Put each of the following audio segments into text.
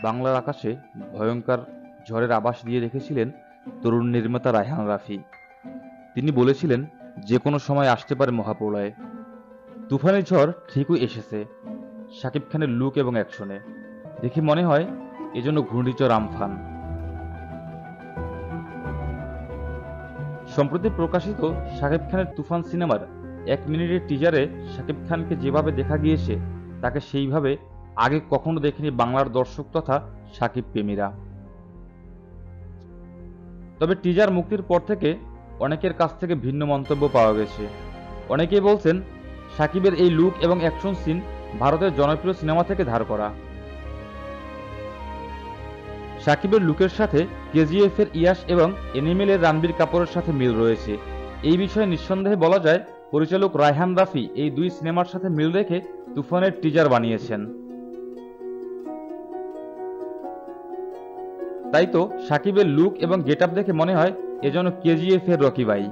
বাংলার আকাশে ভয়ঙ্কর ঝড়ের আভাস দিয়ে রেখেছিলেন তরুণ নির্মাতা রায়হান রাফি। তিনি বলেছিলেন, যে কোনো সময় আসতে পারে মহাপ্রলয়। তুফানি ঝড় ঠিকই এসেছে, শাকিব খানের লুক এবং অ্যাকশনে দেখে মনে হয় এজন্য ঘূর্ণিঝড় আমফান। সম্প্রতি প্রকাশিত শাকিব খানের তুফান সিনেমার 1 মিনিটের টিজারে শাকিব খানকে যেভাবে দেখা গিয়েছে, তাকে সেইভাবে আগে কখনো দেখেনি বাংলার দর্শক তথা শাকিব প্রেমীরা। তবে টিজার মুক্তির পর থেকে অনেকের কাছ থেকে ভিন্ন মন্তব্য পাওয়া গেছে। অনেকেই বলছেন, শাকিবের এই লুক এবং অ্যাকশন সিন ভারতের জনপ্রিয় সিনেমা থেকে ধার করা। শাকিবের লুকের সাথে কেজিএফ এর ইয়াশ এবং এনিমেলের রণবীর কাপুরের সাথে মিল রয়েছে। এই বিষয়ে নিঃসন্দেহে বলা যায়, পরিচালক রায়হান রাফি এই দুই সিনেমার সাথে মিল রেখে তুফানের টিজার বানিয়েছেন। তাই তো শাকিবের লুক এবং গেটআপ দেখে মনে হয় এজন্য কেজিএফ এর রকি ভাই।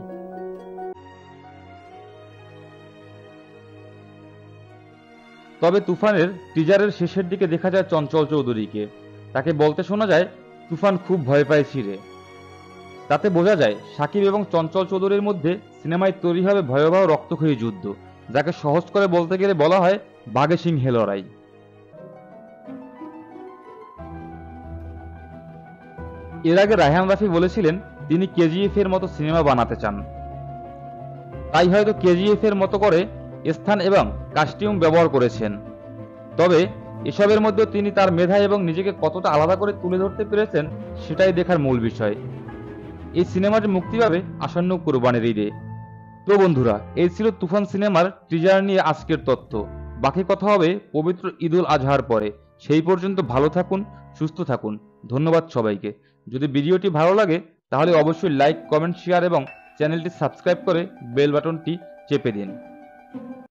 তবে তুফানের টিজারের শেষের দিকে দেখা যায় চঞ্চল চৌধুরীকে। তাকে বলতে শোনা যায়, তুফান খুব ভয় পাইছি রে। তাতে বোঝা যায় শাকিব এবং চঞ্চল চৌধুরীর মধ্যে সিনেমায় তৈরি হবে ভয়াবহ রক্তক্ষয়ী যুদ্ধ, যাকে সহজ করে বলতে গেলে বলা হয় বাঘে সিংহে লড়াই। এর আগে রায়হান রাফি বলেছিলেন, তিনি কেজিএফ এর মতো সিনেমা বানাতে চান। তাই হয়তো কেজিএফ এর মতো করে স্থান এবং কাস্টিউম ব্যবহার করেছেন। তবে এসবের মধ্যে তিনি তার মেধা এবং নিজেকে কতটা আলাদা করে তুলে ধরতে পেরেছেন, সেটাই দেখার মূল বিষয়। এই সিনেমাটি মুক্তি পাবে আসন্ন কুরবানির ঈদে। তো বন্ধুরা, এই ছিল তুফান সিনেমার টিজার নিয়ে আজকের তথ্য। বাকি কথা হবে পবিত্র ঈদ উল আজহার পরে। সেই পর্যন্ত ভালো থাকুন, সুস্থ থাকুন। ধন্যবাদ সবাইকে। যদি ভিডিওটি ভালো লাগে তাহলে অবশ্যই লাইক, কমেন্ট, শেয়ার এবং চ্যানেলটি সাবস্ক্রাইব করে বেল বাটনটি চেপে দিন।